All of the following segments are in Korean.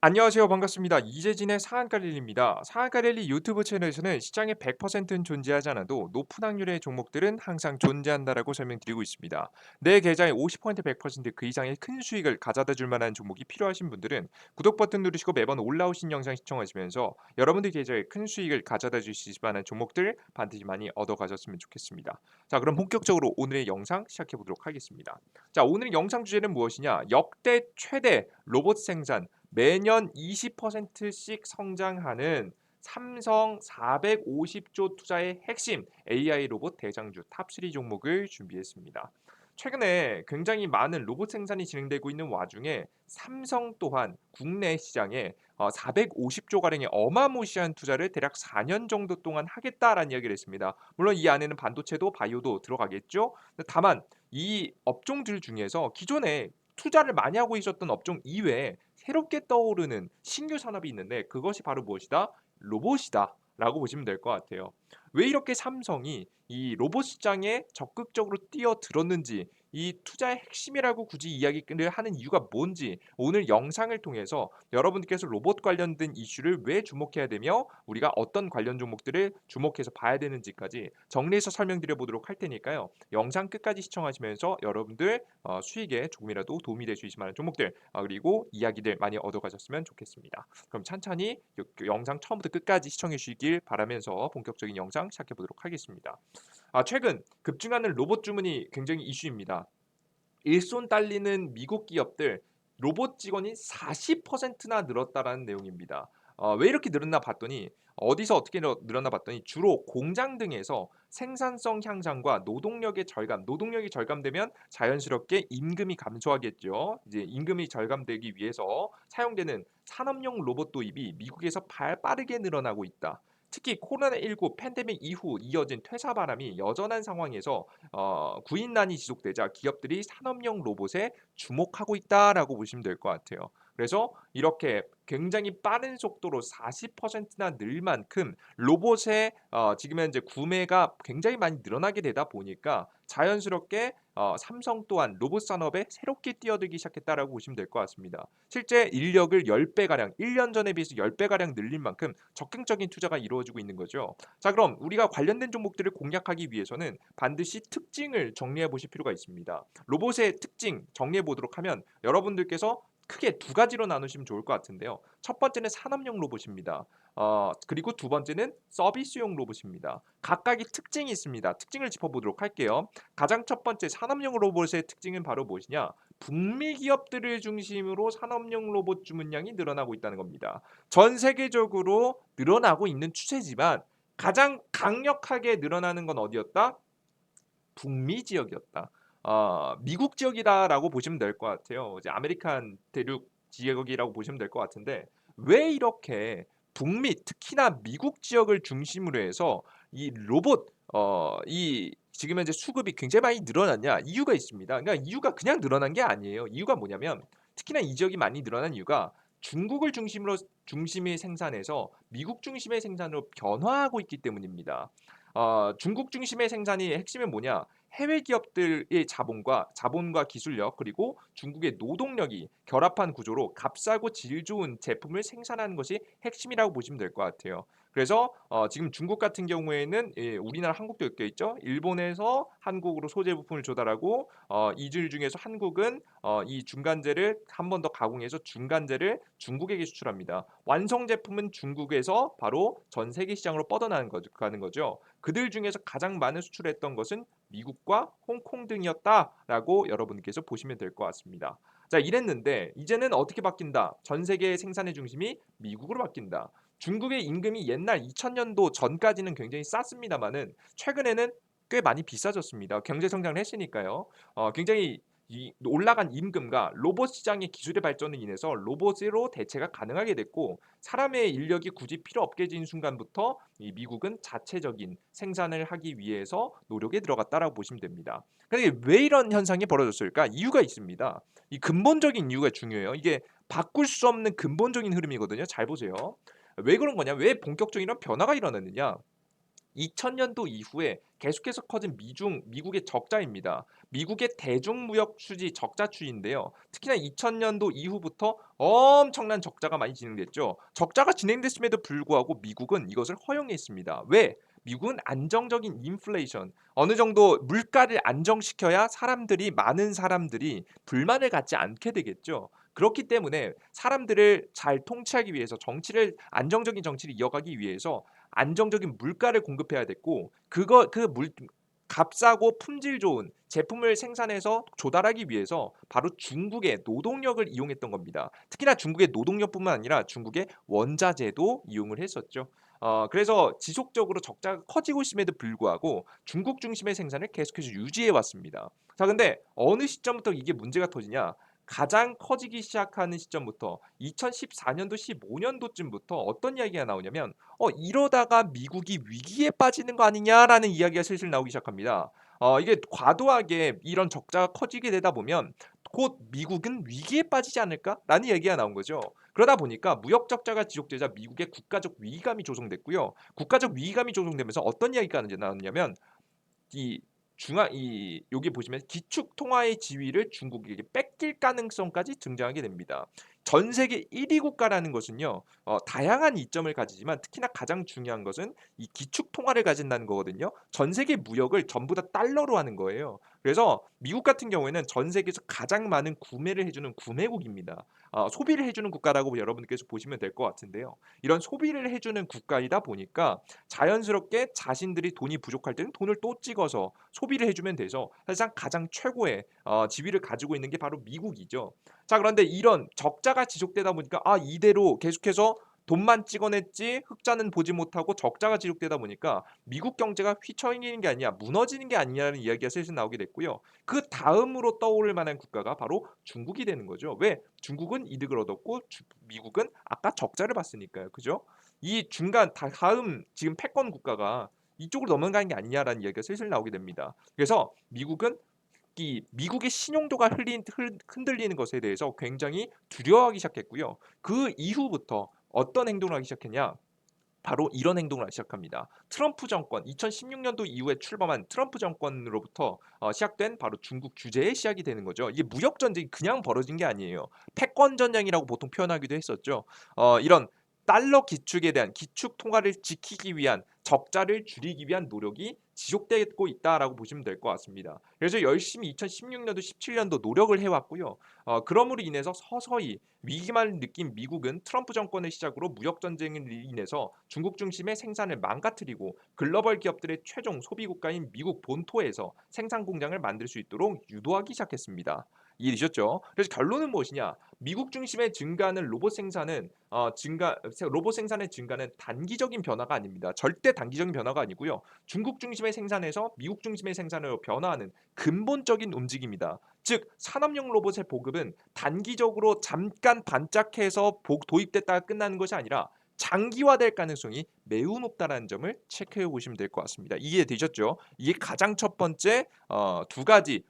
안녕하세요. 반갑습니다. 이재진의 상한가 랠리입니다. 상한가 랠리 유튜브 채널에서는 시장의 100%는 존재하지 않아도 높은 확률의 종목들은 항상 존재한다라고 설명드리고 있습니다. 내 계좌의 50% 100%그 이상의 큰 수익을 가져다 줄 만한 종목이 필요하신 분들은 구독 버튼 누르시고 매번 올라오신 영상 시청하시면서 여러분들 계좌에 큰 수익을 가져다 주실 만한 종목들 반드시 많이 얻어 가셨으면 좋겠습니다. 자, 그럼 본격적으로 오늘의 영상 시작해 보도록 하겠습니다. 자, 오늘 영상 주제는 무엇이냐? 역대 최대 로봇 생산 매년 20%씩 성장하는 삼성 450조 투자의 핵심 AI 로봇 대장주 탑3 종목을 준비했습니다. 최근에 굉장히 많은 로봇 생산이 진행되고 있는 와중에 삼성 또한 국내 시장에 450조 가량의 어마무시한 투자를 대략 4년 정도 동안 하겠다라는 이야기를 했습니다. 물론 이 안에는 반도체도 바이오도 들어가겠죠. 다만 이 업종들 중에서 기존에 투자를 많이 하고 있었던 업종 이외에 새롭게 떠오르는 신규 산업이 있는데 그것이 바로 무엇이다? 로봇이다라고 보시면 될 것 같아요. 왜 이렇게 삼성이 이 로봇 시장에 적극적으로 뛰어들었는지 이 투자의 핵심이라고 굳이 이야기를 하는 이유가 뭔지 오늘 영상을 통해서 여러분들께서 로봇 관련된 이슈를 왜 주목해야 되며 우리가 어떤 관련 종목들을 주목해서 봐야 되는지까지 정리해서 설명드려 보도록 할 테니까요. 영상 끝까지 시청하시면서 여러분들 수익에 조금이라도 도움이 될 수 있을 만한 종목들 그리고 이야기들 많이 얻어가셨으면 좋겠습니다. 그럼 찬찬히 영상 처음부터 끝까지 시청해 주시길 바라면서 본격적인 영상 시작해 보도록 하겠습니다. 최근 급증하는 로봇 주문이 굉장히 이슈입니다. 일손 딸리는 미국 기업들 로봇 직원이 40%나 늘었다라는 내용입니다. 왜 이렇게 늘었나 봤더니 어디서 어떻게 늘었나 봤더니 주로 공장 등에서 생산성 향상과 노동력의 절감, 노동력이 절감되면 자연스럽게 임금이 감소하겠죠. 이제 임금이 절감되기 위해서 사용되는 산업용 로봇 도입이 미국에서 빠르게 늘어나고 있다. 특히 코로나19 팬데믹 이후 이어진 퇴사 바람이 여전한 상황에서 구인난이 지속되자 기업들이 산업용 로봇에 주목하고 있다라고 보시면 될 것 같아요. 그래서 이렇게 굉장히 빠른 속도로 40%나 늘 만큼 로봇의 지금 현재 구매가 굉장히 많이 늘어나게 되다 보니까 자연스럽게 삼성 또한 로봇 산업에 새롭게 뛰어들기 시작했다라고 보시면 될 것 같습니다. 실제 인력을 10배 가량, 1년 전에 비해서 10배 가량 늘린 만큼 적극적인 투자가 이루어지고 있는 거죠. 자, 그럼 우리가 관련된 종목들을 공략하기 위해서는 반드시 특징을 정리해 보실 필요가 있습니다. 로봇의 특징 정리해 보도록 하면 여러분들께서 크게 두 가지로 나누시면 좋을 것 같은데요. 첫 번째는 산업용 로봇입니다. 그리고 두 번째는 서비스용 로봇입니다. 각각의 특징이 있습니다. 특징을 짚어보도록 할게요. 가장 첫 번째 산업용 로봇의 특징은 바로 무엇이냐? 북미 기업들을 중심으로 산업용 로봇 주문량이 늘어나고 있다는 겁니다. 전 세계적으로 늘어나고 있는 추세지만 가장 강력하게 늘어나는 건 어디였다? 북미 지역이었다. 미국 지역이다라고 보시면 될 것 같아요. 이제 아메리칸 대륙 지역이라고 보시면 될 것 같은데 왜 이렇게 북미 특히나 미국 지역을 중심으로 해서 이 로봇 이 지금 현재 수급이 굉장히 많이 늘어났냐 이유가 있습니다. 그러니까 이유가 그냥 늘어난 게 아니에요. 이유가 뭐냐면 특히나 이 지역이 많이 늘어난 이유가 중국을 중심의 생산에서 미국 중심의 생산으로 변화하고 있기 때문입니다. 중국 중심의 생산이 핵심은 뭐냐? 해외 기업들의 자본과 기술력 그리고 중국의 노동력이 결합한 구조로 값싸고 질 좋은 제품을 생산하는 것이 핵심이라고 보시면 될 것 같아요. 그래서 지금 중국 같은 경우에는 우리나라 한국도 엮여 있죠. 일본에서 한국으로 소재 부품을 조달하고 이들 중에서 한국은 이 중간재를 한 번 더 가공해서 중간재를 중국에게 수출합니다. 완성 제품은 중국에서 바로 전 세계 시장으로 뻗어나가는 거죠. 그들 중에서 가장 많은 수출했던 것은 미국과 홍콩 등이었다라고 여러분께서 보시면 될 것 같습니다. 자, 이랬는데 이제는 어떻게 바뀐다? 전 세계의 생산의 중심이 미국으로 바뀐다. 중국의 임금이 옛날 2000년도 전까지는 굉장히 쌌습니다만은 최근에는 꽤 많이 비싸졌습니다. 경제 성장을 했으니까요. 굉장히 이 올라간 임금과 로봇 시장의 기술의 발전으로 인해서 로봇으로 대체가 가능하게 됐고 사람의 인력이 굳이 필요 없게 진 순간부터 이 미국은 자체적인 생산을 하기 위해서 노력에 들어갔다라고 보시면 됩니다. 그런데 왜 이런 현상이 벌어졌을까? 이유가 있습니다. 이 근본적인 이유가 중요해요. 이게 바꿀 수 없는 근본적인 흐름이거든요. 잘 보세요. 왜 그런 거냐? 왜 본격적인 이런 변화가 일어났느냐? 2000년도 이후에 계속해서 커진 미국의 적자입니다. 미국의 대중무역 수지 적자 추이인데요. 특히나 2000년도 이후부터 엄청난 적자가 많이 진행됐죠. 적자가 진행됐음에도 불구하고 미국은 이것을 허용했습니다. 왜? 미국은 안정적인 인플레이션, 어느 정도 물가를 안정시켜야 많은 사람들이 불만을 갖지 않게 되겠죠. 그렇기 때문에 사람들을 잘 통치하기 위해서 안정적인 정치를 이어가기 위해서 안정적인 물가를 공급해야 됐고 값싸고 품질 좋은 제품을 생산해서 조달하기 위해서 바로 중국의 노동력을 이용했던 겁니다. 특히나 중국의 노동력뿐만 아니라 중국의 원자재도 이용을 했었죠. 그래서 지속적으로 적자가 커지고 있음에도 불구하고 중국 중심의 생산을 계속해서 유지해 왔습니다. 자, 근데 어느 시점부터 이게 문제가 터지냐? 가장 커지기 시작하는 시점부터 2014년도 15년도쯤부터 어떤 이야기가 나오냐면 이러다가 미국이 위기에 빠지는 거 아니냐라는 이야기가 슬슬 나오기 시작합니다. 이게 과도하게 이런 적자가 커지게 되다 보면 곧 미국은 위기에 빠지지 않을까라는 얘기가 나온 거죠. 그러다 보니까 무역 적자가 지속되자 미국의 국가적 위기감이 조성됐고요. 국가적 위기감이 조성되면서 어떤 이야기가 나왔냐면 이 여기 보시면 기축 통화의 지위를 중국에게 뺏길 가능성까지 등장하게 됩니다. 전 세계 1위 국가라는 것은요. 다양한 이점을 가지지만 특히나 가장 중요한 것은 이 기축 통화를 가진다는 거거든요. 전 세계 무역을 전부 다 달러로 하는 거예요. 그래서 미국 같은 경우에는 전 세계에서 가장 많은 구매를 해주는 구매국입니다. 소비를 해주는 국가라고 여러분께서 보시면 될 것 같은데요. 이런 소비를 해주는 국가이다 보니까 자연스럽게 자신들이 돈이 부족할 때는 돈을 또 찍어서 소비를 해주면 돼서 사실상 가장 최고의 지위를 가지고 있는 게 바로 미국이죠. 자, 그런데 이런 적자가 지속되다 보니까 이대로 계속해서 돈만 찍어냈지 흑자는 보지 못하고 적자가 지속되다 보니까 미국 경제가 휘청이는 게 아니냐, 무너지는 게 아니냐는 이야기가 슬슬 나오게 됐고요. 그 다음으로 떠오를 만한 국가가 바로 중국이 되는 거죠. 왜? 중국은 이득을 얻었고 미국은 아까 적자를 봤으니까요. 그죠? 이 중간 다음 지금 패권 국가가 이쪽으로 넘어가는 게 아니냐라는 이야기가 슬슬 나오게 됩니다. 그래서 미국은 이 미국의 신용도가 흔들리는 것에 대해서 굉장히 두려워하기 시작했고요. 그 이후부터 어떤 행동을 하기 시작했냐? 바로 이런 행동을 하기 시작합니다. 트럼프 정권, 2016년도 이후에 출범한 트럼프 정권으로부터 시작된 바로 중국 규제의 시작이 되는 거죠. 이게 무역 전쟁이 그냥 벌어진 게 아니에요. 패권 전쟁이라고 보통 표현하기도 했었죠. 이런 달러 기축에 대한 기축 통화를 지키기 위한 적자를 줄이기 위한 노력이 지속되고 있다라고 보시면 될 것 같습니다. 그래서 열심히 2016년도, 17년도 노력을 해왔고요. 그럼으로 인해서 서서히 위기만 느낀 미국은 트럼프 정권을 시작으로 무역 전쟁을 인해서 중국 중심의 생산을 망가뜨리고 글로벌 기업들의 최종 소비 국가인 미국 본토에서 생산 공장을 만들 수 있도록 유도하기 시작했습니다. 이해되셨죠? 그래서 결론은 무엇이냐? 미국 중심의 증가하는 로봇 생산의 증가는 단기적인 변화가 아닙니다. 절대 단기적인 변화가 아니고요. 중국 중심의 생산에서 미국 중심의 생산으로 변화하는 근본적인 움직임이다. 즉 산업용 로봇의 보급은 단기적으로 잠깐 반짝해서 도입됐다가 끝나는 것이 아니라 장기화될 가능성이 매우 높다는 점을 체크해 보시면 될 것 같습니다. 이해되셨죠? 이게 가장 첫 번째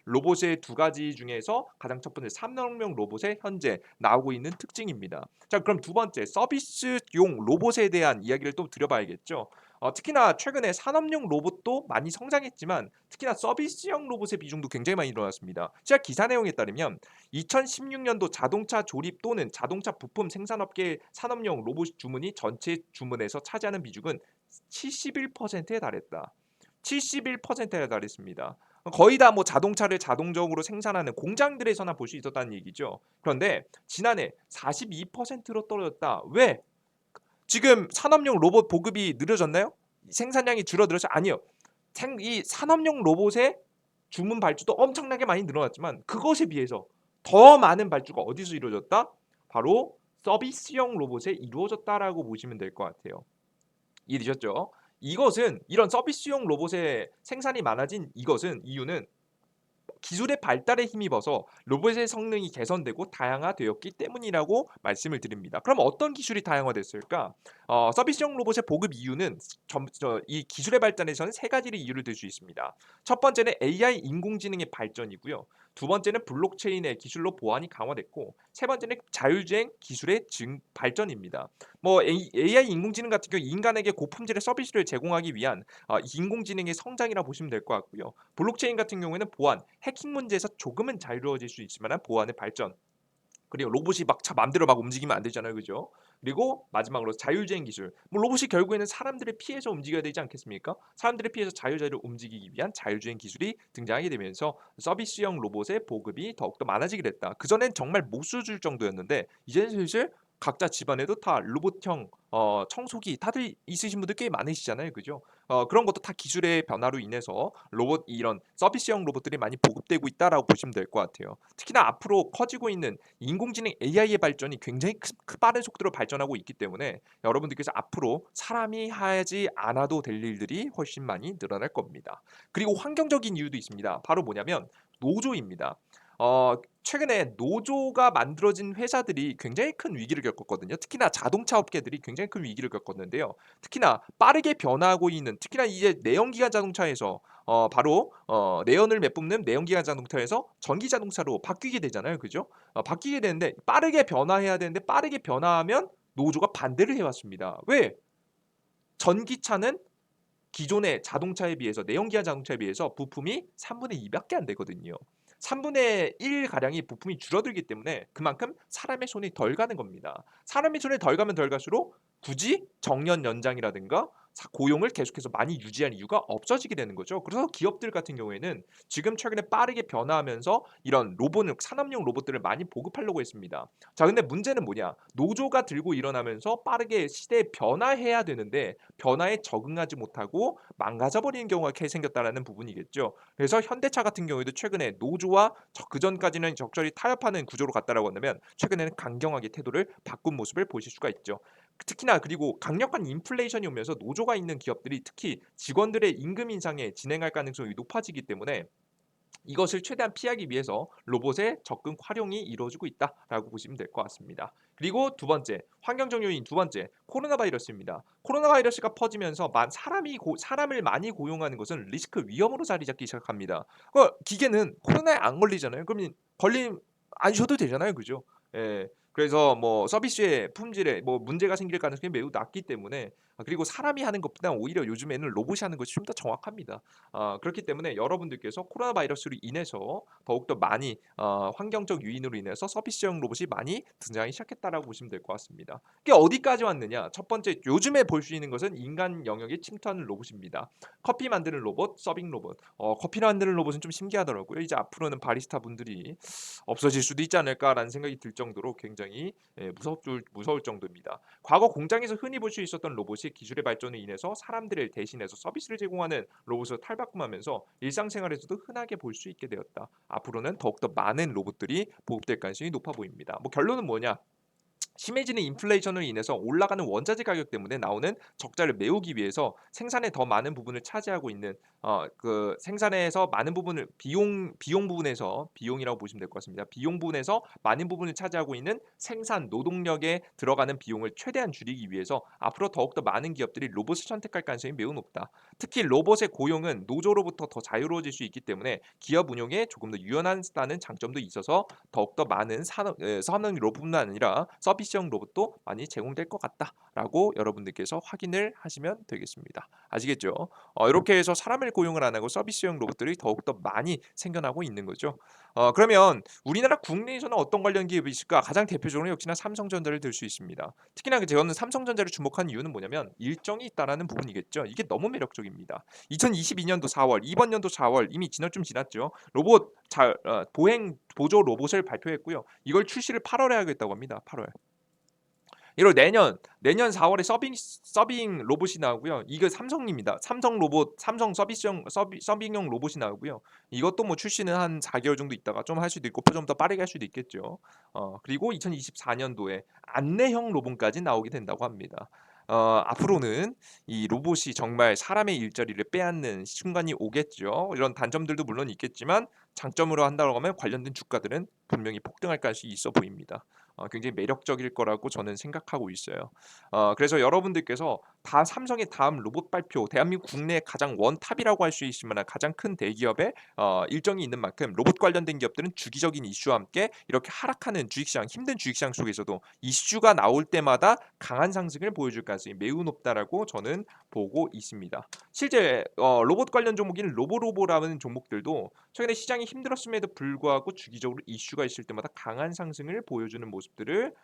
로봇의 두 가지 중에서 가장 첫 번째 산업용 로봇의 현재 나오고 있는 특징입니다. 자, 그럼 두 번째 서비스용 로봇에 대한 이야기를 또 드려봐야겠죠. 특히나 최근에 산업용 로봇도 많이 성장했지만 특히나 서비스형 로봇의 비중도 굉장히 많이 늘어났습니다. 제가 기사 내용에 따르면 2016년도 자동차 조립 또는 자동차 부품 생산업계 산업용 로봇 주문이 전체 주문에서 차지하는 비중은 71%에 달했다. 71%에 달했습니다. 거의 다 뭐 자동차를 자동적으로 생산하는 공장들에서나 볼 수 있었다는 얘기죠. 그런데 지난해 42%로 떨어졌다. 왜? 지금 산업용 로봇 보급이 느려졌나요? 생산량이 줄어들어서 아니요. 이 산업용 로봇의 주문 발주도 엄청나게 많이 늘어났지만 그것에 비해서 더 많은 발주가 어디서 이루어졌다? 바로 서비스형 로봇에 이루어졌다라고 보시면 될 것 같아요. 이해되셨죠? 이런 서비스용 로봇의 생산이 많아진 이유는 기술의 발달에 힘입어서 로봇의 성능이 개선되고 다양화되었기 때문이라고 말씀을 드립니다. 그럼 어떤 기술이 다양화됐을까? 서비스형 로봇의 보급 이유는 이 기술의 발전에서는 세 가지를 이유를 들 수 있습니다. 첫 번째는 AI 인공지능의 발전이고요. 두 번째는 블록체인의 기술로 보안이 강화됐고 세 번째는 자율주행 기술의 발전입니다. 뭐 AI 인공지능 같은 경우 인간에게 고품질의 서비스를 제공하기 위한 인공지능의 성장이라 보시면 될 것 같고요. 블록체인 같은 경우에는 보안, 해킹 문제에서 조금은 자유로워질 수 있지만 보안의 발전 그리고 로봇이 막 자 맘대로 막 움직이면 안 되잖아요. 그죠? 그리고 마지막으로 자율주행 기술. 뭐 로봇이 결국에는 사람들을 피해서 움직여야 되지 않겠습니까? 사람들을 피해서 자유자재로 움직이기 위한 자율주행 기술이 등장하게 되면서 서비스형 로봇의 보급이 더욱더 많아지게 됐다. 그전엔 정말 못 써줄 정도였는데 이제는 슬슬 각자 집안에도 다 로봇형 청소기 다들 있으신 분들 꽤 많으시잖아요. 그죠? 그런 것도 다 기술의 변화로 인해서 로봇 이런 서비스형 로봇들이 많이 보급되고 있다라고 보시면 될 것 같아요. 특히나 앞으로 커지고 있는 인공지능 AI의 발전이 굉장히 빠른 속도로 발전하고 있기 때문에 여러분들께서 앞으로 사람이 하지 않아도 될 일들이 훨씬 많이 늘어날 겁니다. 그리고 환경적인 이유도 있습니다. 바로 뭐냐면 노조입니다. 최근에 노조가 만들어진 회사들이 굉장히 큰 위기를 겪었거든요. 특히나 자동차 업계들이 굉장히 큰 위기를 겪었는데요. 특히나 빠르게 변화하고 있는 특히나 이제 내연기관 자동차에서 바로 내연을 내뿜는 내연기관 자동차에서 전기 자동차로 바뀌게 되잖아요. 그죠? 바뀌게 되는데 빠르게 변화해야 되는데 빠르게 변화하면 노조가 반대를 해 왔습니다. 왜? 전기차는 기존의 자동차에 비해서 내연기관 자동차에 비해서 부품이 3분의 2 밖에 안 되거든요. 3분의 1 가량이 부품이 줄어들기 때문에 그만큼 사람의 손이 덜 가는 겁니다. 사람의 손이 덜 가면 덜 갈수록 굳이 정년 연장이라든가 고용을 계속해서 많이 유지할 이유가 없어지게 되는 거죠. 그래서 기업들 같은 경우에는 지금 최근에 빠르게 변화하면서 이런 로봇을 산업용 로봇들을 많이 보급하려고 했습니다. 자, 근데 문제는 뭐냐? 노조가 들고 일어나면서 빠르게 시대에 변화해야 되는데 변화에 적응하지 못하고 망가져 버리는 경우가 생겼다라는 부분이겠죠. 그래서 현대차 같은 경우에도 최근에 노조와 그전까지는 적절히 타협하는 구조로 갔다라고 한다면 최근에는 강경하게 태도를 바꾼 모습을 보실 수가 있죠. 특히나 그리고 강력한 인플레이션이 오면서 노조가 있는 기업들이 특히 직원들의 임금 인상에 진행할 가능성이 높아지기 때문에 이것을 최대한 피하기 위해서 로봇의 적극 활용이 이루어지고 있다라고 보시면 될 것 같습니다. 그리고 두 번째, 환경적 요인 두 번째, 코로나 바이러스입니다. 코로나 바이러스가 퍼지면서 사람을 많이 고용하는 것은 리스크 위험으로 자리 잡기 시작합니다. 기계는 코로나에 안 걸리잖아요. 그러면 걸림 안 쉬어도 되잖아요. 그죠? 예. 그래서 뭐 서비스의 품질에 뭐 문제가 생길 가능성이 매우 낮기 때문에 그리고 사람이 하는 것보다 오히려 요즘에는 로봇이 하는 것이 좀 더 정확합니다. 그렇기 때문에 여러분들께서 코로나 바이러스로 인해서 더욱더 많이 환경적 요인으로 인해서 서비스형 로봇이 많이 등장하기 시작했다라고 보시면 될 것 같습니다. 이게 어디까지 왔느냐? 첫 번째 요즘에 볼 수 있는 것은 인간 영역에 침투하는 로봇입니다. 커피 만드는 로봇, 서빙 로봇. 커피 만드는 로봇은 좀 신기하더라고요. 이제 앞으로는 바리스타 분들이 없어질 수도 있지 않을까라는 생각이 들 정도로 굉장히 무서울 정도입니다. 과거 공장에서 흔히 볼 수 있었던 로봇이 기술의 발전으로 인해서 사람들을 대신해서 서비스를 제공하는 로봇으로 탈바꿈하면서 일상생활에서도 흔하게 볼 수 있게 되었다. 앞으로는 더욱더 많은 로봇들이 보급될 가능성이 높아 보입니다. 뭐 결론은 뭐냐? 심해지는 인플레이션으로 인해서 올라가는 원자재 가격 때문에 나오는 적자를 메우기 위해서 생산에 더 많은 부분을 차지하고 있는 그 생산에서 많은 부분을 비용 부분에서 비용이라고 보시면 될 것 같습니다. 비용 부분에서 많은 부분을 차지하고 있는 생산 노동력에 들어가는 비용을 최대한 줄이기 위해서 앞으로 더욱더 많은 기업들이 로봇을 선택할 가능성이 매우 높다. 특히 로봇의 고용은 노조로부터 더 자유로워질 수 있기 때문에 기업 운용에 조금 더 유연하다는 장점도 있어서 더욱더 많은 산업 로봇뿐만 아니라 서비스형 로봇도 많이 제공될 것 같다라고 여러분들께서 확인을 하시면 되겠습니다. 아시겠죠? 이렇게 해서 사람을 고용을 안 하고 서비스형 로봇들이 더욱더 많이 생겨나고 있는 거죠. 그러면 우리나라 국내에서는 어떤 관련 기업이 있을까? 가장 대표적으로 역시나 삼성전자를 들 수 있습니다. 특히나 저는 삼성전자를 주목한 이유는 뭐냐면 일정이 있다라는 부분이겠죠. 이게 너무 매력적입니다. 2022년도 4월, 이번 연도 4월 이미 좀 지났죠. 보행 보조 로봇을 발표했고요. 이걸 출시를 8월에 하겠다고 합니다. 8월. 이걸 내년 4월에 서빙 로봇이 나오고요. 이거 삼성입니다. 삼성 로봇, 삼성 서빙용 로봇이 나오고요. 이것도 뭐 출시는 한 4개월 정도 있다가 좀 할 수도 있고 좀 더 빠르게 할 수도 있겠죠. 그리고 2024년도에 안내형 로봇까지 나오게 된다고 합니다. 앞으로는 이 로봇이 정말 사람의 일자리를 빼앗는 순간이 오겠죠. 이런 단점들도 물론 있겠지만 장점으로 한다고 하면 관련된 주가들은 분명히 폭등할 가능성이 있어 보입니다. 굉장히 매력적일 거라고 저는 생각하고 있어요. 그래서 여러분들께서 다 삼성의 다음 로봇 발표 대한민국 국내 가장 원탑이라고 할 수 있을 만한 가장 큰 대기업의 일정이 있는 만큼 로봇 관련된 기업들은 주기적인 이슈와 함께 이렇게 하락하는 주식시장 힘든 주식시장 속에서도 이슈가 나올 때마다 강한 상승을 보여줄 가능성이 매우 높다라고 저는 보고 있습니다. 실제 로봇 관련 종목인 로보로보라는 종목들도 최근에 시장이 힘들었음에도 불구하고 주기적으로 이슈가 있을 때마다 강한 상승을 보여주는 모습들을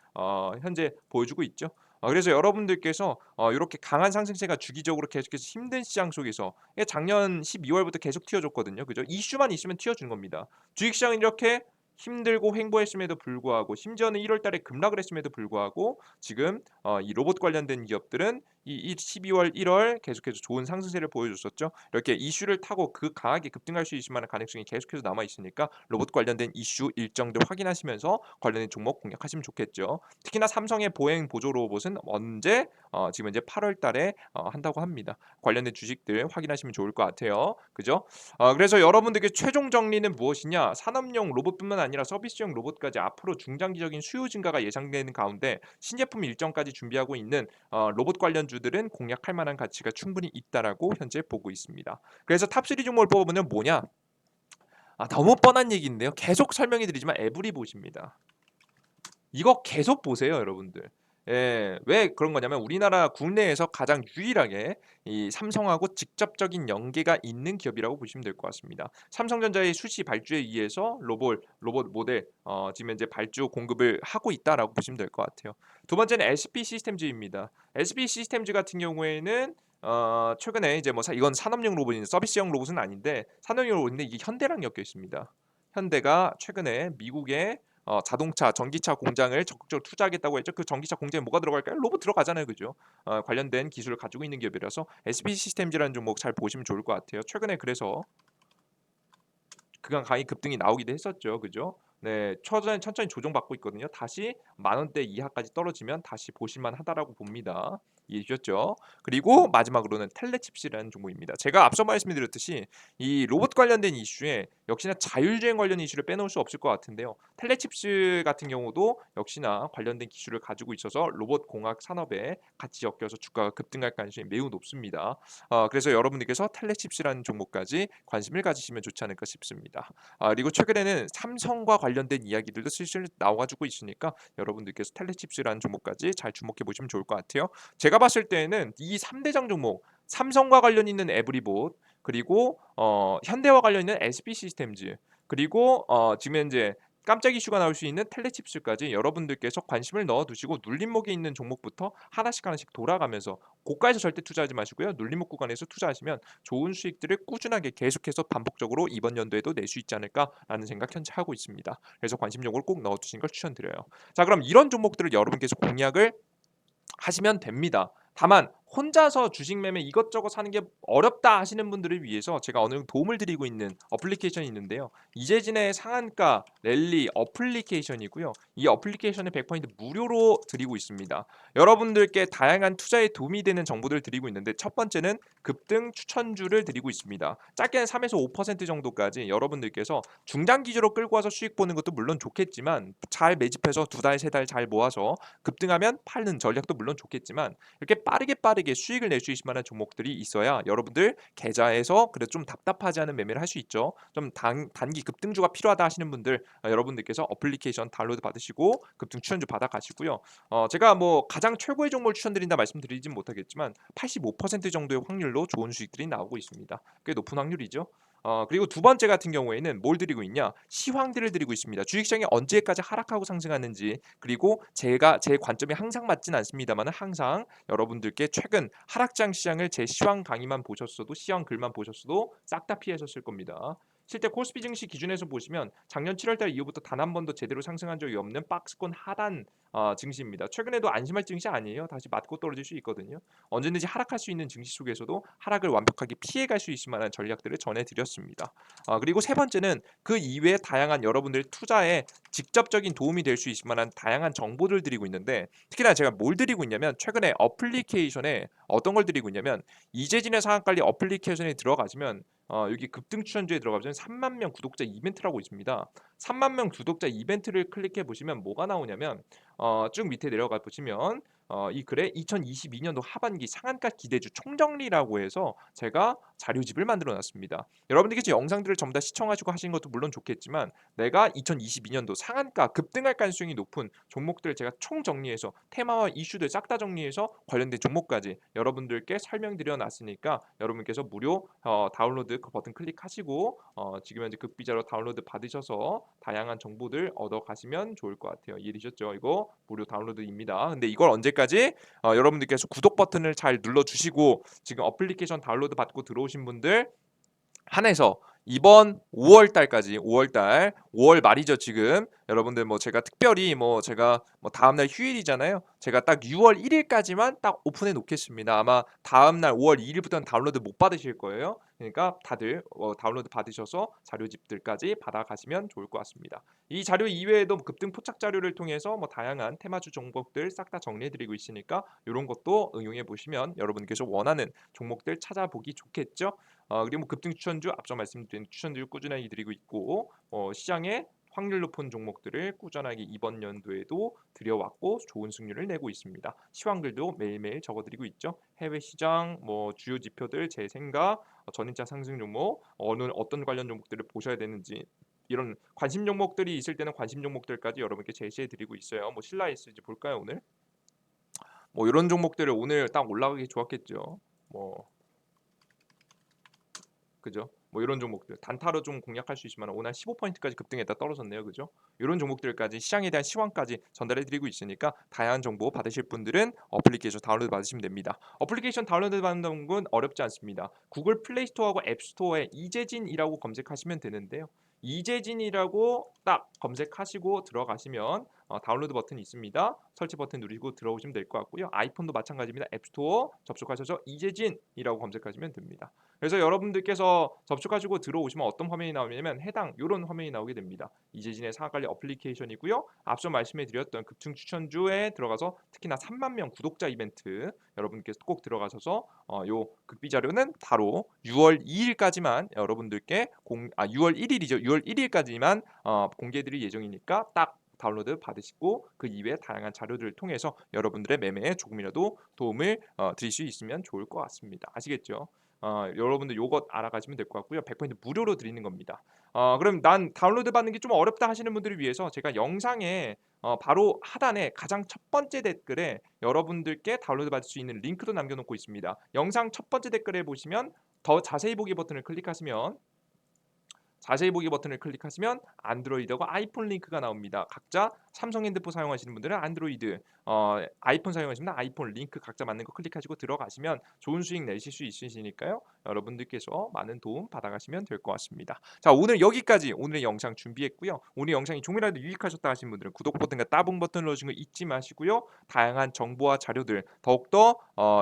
현재 보여주고 있죠. 그래서 여러분들께서 요렇게 강한 상승세가 주기적으로 계속해서 힘든 시장 속에서 이게 작년 12월부터 계속 튀어줬거든요. 그죠? 이슈만 있으면 튀어주는 겁니다. 주식시장은 이렇게 힘들고 횡보했음에도 불구하고 심지어는 1월 달에 급락을 했음에도 불구하고 지금 이 로봇 관련된 기업들은 이 12월, 1월 계속해서 좋은 상승세를 보여줬었죠. 이렇게 이슈를 타고 그 강하게 급등할 수 있을 만한 가능성이 계속해서 남아 있으니까 로봇 관련된 이슈 일정들 확인하시면서 관련된 종목 공략하시면 좋겠죠. 특히나 삼성의 보행 보조 로봇은 언제 지금 이제 8월 달에 한다고 합니다. 관련된 주식들 확인하시면 좋을 것 같아요. 그죠? 그래서 여러분들께 최종 정리는 무엇이냐? 산업용 로봇뿐만 아니라 서비스용 로봇까지 앞으로 중장기적인 수요 증가가 예상되는 가운데 신제품 일정까지 준비하고 있는 로봇 관련주들은 공략할 만한 가치가 충분히 있다라고 현재 보고 있습니다. 그래서 탑3 종목을 뽑으면 뭐냐? 너무 뻔한 얘기인데요. 계속 설명해 드리지만 에브리봇입니다. 이거 계속 보세요, 여러분들. 예, 왜 그런 거냐면 우리나라 국내에서 가장 유일하게 이 삼성하고 직접적인 연계가 있는 기업이라고 보시면 될 것 같습니다. 삼성전자의 수시 발주에 의해서 로봇 모델 지금 현재 발주 공급을 하고 있다라고 보시면 될 것 같아요. 두 번째는 SP 시스템즈입니다. SP 시스템즈 같은 경우에는 최근에 이제 뭐 이건 산업용 로봇인 서비스용 로봇은 아닌데 산업용 로봇인데 이게 현대랑 엮여 있습니다. 현대가 최근에 미국의 자동차, 전기차 공장을 적극적으로 투자하겠다고 했죠. 그 전기차 공장에 뭐가 들어갈까요? 로봇 들어가잖아요, 그죠? 관련된 기술을 가지고 있는 기업이라서 SB 시스템즈라는 종목 잘 보시면 좋을 것 같아요. 최근에 그래서 그간 강의 급등이 나오기도 했었죠, 그죠? 네, 천천히 조정받고 있거든요. 다시 10,000원대 이하까지 떨어지면 다시 보실만하다라고 봅니다. 이해해 주셨죠? 그리고 마지막으로는 텔레칩스라는 종목입니다. 제가 앞서 말씀드렸듯이 이 로봇 관련된 이슈에 역시나 자율주행 관련 이슈를 빼놓을 수 없을 것 같은데요. 텔레칩스 같은 경우도 역시나 관련된 기술을 가지고 있어서 로봇 공학 산업에 같이 엮여서 주가가 급등할 가능성이 매우 높습니다. 그래서 여러분들께서 텔레칩스라는 종목까지 관심을 가지시면 좋지 않을까 싶습니다. 그리고 최근에는 삼성과 관련된 이야기들도 슬슬 나와주고 있으니까 여러분들께서 텔레칩스라는 종목까지 잘 주목해 보시면 좋을 것 같아요. 제가 봤을 때에는 이 3대장 종목 삼성과 관련 있는 에브리봇 그리고 현대와 관련 있는 SB 시스템즈 그리고 지금 현재 깜짝 이슈가 나올 수 있는 텔레칩스까지 여러분들께서 관심을 넣어두시고 눌림목에 있는 종목부터 하나씩 돌아가면서 고가에서 절대 투자하지 마시고요. 눌림목 구간에서 투자하시면 좋은 수익들을 꾸준하게 계속해서 반복적으로 이번 연도에도 낼 수 있지 않을까라는 생각 현재 하고 있습니다. 그래서 관심 종목을 꼭 넣어두시는 걸 추천드려요. 자, 그럼 이런 종목들을 여러분께서 공략을 하시면 됩니다. 다만 혼자서 주식 매매 이것저것 사는 게 어렵다 하시는 분들을 위해서 제가 어느 정도 도움을 드리고 있는 어플리케이션이 있는데요. 이재진의 상한가 랠리 어플리케이션이고요. 이 어플리케이션을 100% 무료로 드리고 있습니다. 여러분들께 다양한 투자에 도움이 되는 정보들을 드리고 있는데 첫 번째는 급등 추천주를 드리고 있습니다. 짧게는 3에서 5% 정도까지 여러분들께서 중장기적으로 끌고 와서 수익 보는 것도 물론 좋겠지만 잘 매집해서 2달, 3달 잘 모아서 급등하면 팔는 전략도 물론 좋겠지만 이렇게 빠르게 수익을 낼 수 있을 만한 종목들이 있어야 여러분들 계좌에서 그래도 좀 답답하지 않은 매매를 할 수 있죠. 좀 단기 급등주가 필요하다 하시는 분들 여러분들께서 어플리케이션 다운로드 받으시고 급등 추천주 받아 가시고요. 제가 뭐 가장 최고의 종목을 추천드린다 말씀드리진 못하겠지만 85% 정도의 확률로 좋은 수익들이 나오고 있습니다. 꽤 높은 확률이죠. 그리고 두 번째 같은 경우에는 뭘 드리고 있냐? 시황들을 드리고 있습니다. 주식시장이 언제까지 하락하고 상승하는지 그리고 제가 제 관점이 항상 맞진 않습니다만 항상 여러분들께 최근 하락장 시장을 제 시황 강의만 보셨어도 시황 글만 보셨어도 싹 다 피하셨을 겁니다. 실제 코스피 증시 기준에서 보시면 작년 7월달 이후부터 단 한 번도 제대로 상승한 적이 없는 박스권 하단 증시입니다. 최근에도 안심할 증시 아니에요. 다시 맞고 떨어질 수 있거든요. 언제든지 하락할 수 있는 증시 속에서도 하락을 완벽하게 피해갈 수 있을 만한 전략들을 전해드렸습니다. 그리고 세 번째는 그 이외에 다양한 여러분들의 투자에 직접적인 도움이 될 수 있을 만한 다양한 정보를 드리고 있는데 특히나 제가 뭘 드리고 있냐면 최근에 어플리케이션에 어떤 걸 드리고 있냐면 이재진의 상한관리 어플리케이션에 들어가시면 여기 급등 추천주에 들어가시면 3만 명 구독자 이벤트라고 있습니다. 3만 명 구독자 이벤트를 클릭해 보시면 뭐가 나오냐면 쭉 밑에 내려가 보시면 이 글에 2022년도 하반기 상한가 기대주 총정리라고 해서 제가 자료집을 만들어 놨습니다. 여러분들께서 영상들을 전부 다 시청하시고 하시는 것도 물론 좋겠지만 내가 2022년도 상한가 급등할 가능성이 높은 종목들을 제가 총 정리해서 테마와 이슈들 싹 다 정리해서 관련된 종목까지 여러분들께 설명드려 놨으니까 여러분께서 무료 다운로드 그 버튼 클릭하시고 지금 현재 극비자로 다운로드 받으셔서 다양한 정보들 얻어 가시면 좋을 것 같아요. 이해되셨죠? 이거 무료 다운로드입니다. 근데 이걸 언제까지 여러분들께서 구독 버튼을 잘 눌러 주시고 지금 어플리케이션 다운로드 받고 들어오신 분들 한해서 이번 5월 달까지 5월 말이죠 지금 여러분들 뭐 제가 특별히 뭐 제가 뭐 다음 날 휴일이잖아요. 제가 딱 6월 1일까지만 딱 오픈해 놓겠습니다. 아마 다음 날 5월 2일부터는 다운로드 못 받으실 거예요. 그러니까 다들 다운로드 받으셔서 자료집들까지 받아가시면 좋을 것 같습니다. 이 자료 이외에도 급등 포착 자료를 통해서 뭐 다양한 테마주 종목들 싹 다 정리해 드리고 있으니까 이런 것도 응용해 보시면 여러분께서 원하는 종목들 찾아보기 좋겠죠. 그리고 뭐 급등 추천주 앞서 말씀드린 추천주 꾸준하게 드리고 있고 시장에 확률 높은 종목들을 꾸준하게 이번 연도에도 들여왔고 좋은 승률을 내고 있습니다. 시황글도 매일매일 적어드리고 있죠. 해외 시장, 뭐 주요 지표들, 제 생각, 전일차 상승 종목, 어떤 관련 종목들을 보셔야 되는지 이런 관심 종목들이 있을 때는 관심 종목들까지 여러분께 제시해 드리고 있어요. 뭐 신라 있을지 볼까요 오늘? 뭐 이런 종목들을 오늘 딱 올라가기 좋았겠죠. 뭐 그죠? 뭐 이런 종목들 단타로 좀 공략할 수 있으면 오늘 한 15%까지 급등했다 떨어졌네요. 그죠? 이런 종목들까지 시장에 대한 시황까지 전달해 드리고 있으니까 다양한 정보 받으실 분들은 어플리케이션 다운로드 받으시면 됩니다. 어플리케이션 다운로드 받는 건 어렵지 않습니다. 구글 플레이 스토어하고 앱 스토어에 이재진이라고 검색하시면 되는데요. 이재진이라고 딱 검색하시고 들어가시면 다운로드 버튼이 있습니다. 설치 버튼 누르시고 들어오시면 될 것 같고요. 아이폰도 마찬가지입니다. 앱스토어 접속하셔서 이재진이라고 검색하시면 됩니다. 그래서 여러분들께서 접속하시고 들어오시면 어떤 화면이 나오냐면 해당 이런 화면이 나오게 됩니다. 이재진의 사관리 어플리케이션이고요. 앞서 말씀해드렸던 급등 추천주에 들어가서 특히나 3만 명 구독자 이벤트 여러분께서 꼭 들어가셔서 요 극비 자료는 바로 6월 2일까지만 여러분들께 6월 1일이죠. 6월 1일까지만 공개드릴 예정이니까 딱 다운로드 받으시고 그 이외에 다양한 자료들을 통해서 여러분들의 매매에 조금이라도 도움을 드릴 수 있으면 좋을 것 같습니다. 아시겠죠? 여러분들 요것 알아가시면 될 것 같고요. 100% 무료로 드리는 겁니다. 그럼 난 다운로드 받는 게 좀 어렵다 하시는 분들을 위해서 제가 영상에 바로 하단에 가장 첫 번째 댓글에 여러분들께 다운로드 받을 수 있는 링크도 남겨놓고 있습니다. 영상 첫 번째 댓글에 보시면 더 자세히 보기 버튼을 클릭하시면 자세히 보기 버튼을 클릭하시면 안드로이드와 아이폰 링크가 나옵니다. 각자 삼성 핸드폰 사용하시는 분들은 안드로이드, 아이폰 사용하시는 분들은 아이폰 링크 각자 맞는 거 클릭하시고 들어가시면 좋은 수익 내실 수 있으시니까요. 여러분들께서 많은 도움 받아가시면 될 것 같습니다. 자, 오늘 여기까지 오늘의 영상 준비했고요. 오늘 영상이 조금이라도 유익하셨다 하신 분들은 구독 버튼과 따봉 버튼 눌러주는 거 잊지 마시고요. 다양한 정보와 자료들 더욱더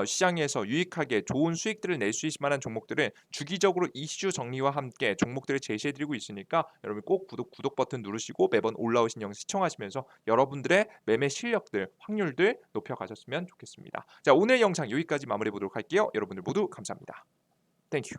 시장에서 유익하게 좋은 수익들을 낼 수 있을 만한 종목들을 주기적으로 이슈 정리와 함께 종목들을 제시해드리고 있으니까 여러분 꼭 구독 버튼 누르시고 매번 올라오신 영상 시청하시면서 여러분들의 매매 실력들, 확률들 높여가셨으면 좋겠습니다. 자, 오늘 영상 여기까지 마무리해 보도록 할게요. 여러분들 모두 감사합니다. 땡큐.